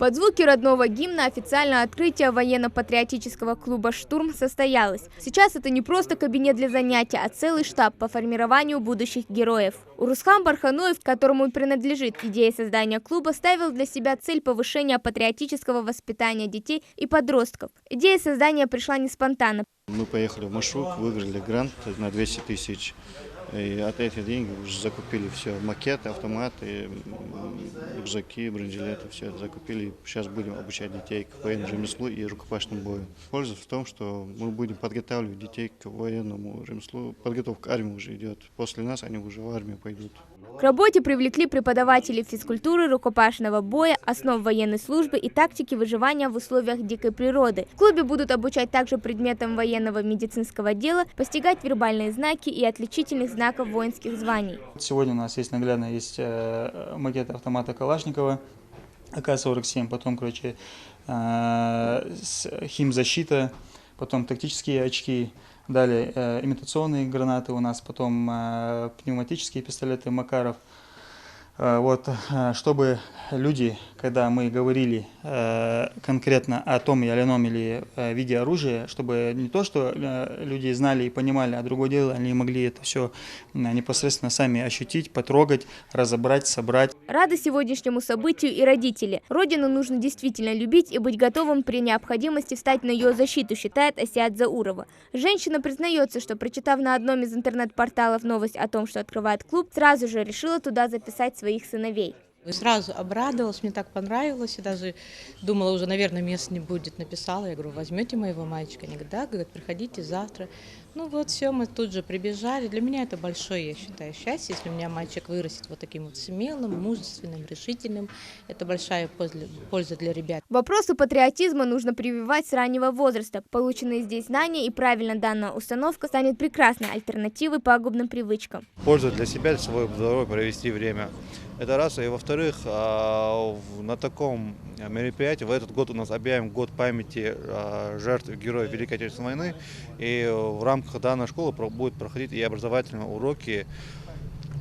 Под звуки родного гимна официальное открытие военно-патриотического клуба «Штурм» состоялось. Сейчас это не просто кабинет для занятий, а целый штаб по формированию будущих героев. Урусхан Бархануев, которому принадлежит идея создания клуба, ставил для себя цель повышения патриотического воспитания детей и подростков. Идея создания пришла не спонтанно. Мы поехали в маршрут, выиграли грант на 200 тысяч. И от этих денег уже закупили все, макеты, автоматы, рюкзаки, бронежилеты, все это закупили. Сейчас будем обучать детей к военному ремеслу и рукопашному бою. Польза в том, что мы будем подготавливать детей к военному ремеслу. Подготовка к армии уже идет. После нас они уже в армию пойдут. К работе привлекли преподавателей физкультуры, рукопашного боя, основ военной службы и тактики выживания в условиях дикой природы. В клубе будут обучать также предметам военного медицинского дела, постигать вербальные знаки и отличительных знаков воинских званий. Сегодня у нас есть наглядно макет автомата Калашникова АК-47, потом, химзащита, потом тактические очки. Далее имитационные гранаты у нас, потом пневматические пистолеты Макаров. Вот, чтобы люди, когда мы говорили конкретно о том или ином виде оружия, чтобы не то, что люди знали и понимали, а другое дело, они могли это все непосредственно сами ощутить, потрогать, разобрать, собрать. Рады сегодняшнему событию и родители. Родину нужно действительно любить и быть готовым при необходимости встать на ее защиту, считает Асиат Заурова. Женщина признается, что, прочитав на одном из интернет-порталов новость о том, что открывает клуб, сразу же решила туда записать своих сыновей. Сразу обрадовалась, мне так понравилось, и даже думала, уже, наверное, мест не будет. Написала, я говорю, возьмете моего мальчика? Они говорят, да, говорят, приходите завтра. Ну вот все, мы тут же прибежали. Для меня это большое, я считаю, счастье, если у меня мальчик вырастет вот таким вот смелым, мужественным, решительным. Это большая польза для ребят. Вопросу патриотизма нужно прививать с раннего возраста. Полученные здесь знания и правильно данная установка станет прекрасной альтернативой пагубным привычкам. Пользу для себя, для своего здоровья провести время. Это раз. И во-вторых, на таком мероприятии в этот год у нас объявим год памяти жертв героев Великой Отечественной войны. И в рамках данной школы будут проходить и образовательные уроки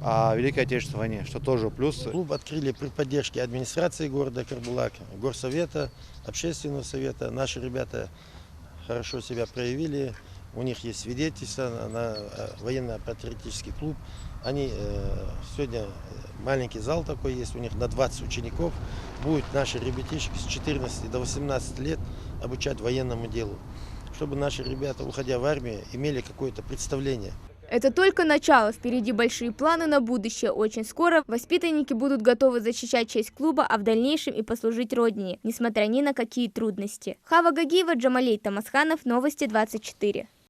о Великой Отечественной войне, что тоже плюс. Клуб открыли при поддержке администрации города Карбулак, горсовета, общественного совета. Наши ребята хорошо себя проявили. У них есть свидетельство на военно-патриотический клуб. Они сегодня маленький зал такой есть, у них на 20 учеников. Будут наши ребятишки с 14 до 18 лет обучать военному делу, чтобы наши ребята, уходя в армию, имели какое-то представление. Это только начало. Впереди большие планы на будущее. Очень скоро воспитанники будут готовы защищать честь клуба, а в дальнейшем и послужить родине, несмотря ни на какие трудности. Хава Гагиева, Джамалей Тамасханов, Новости 24.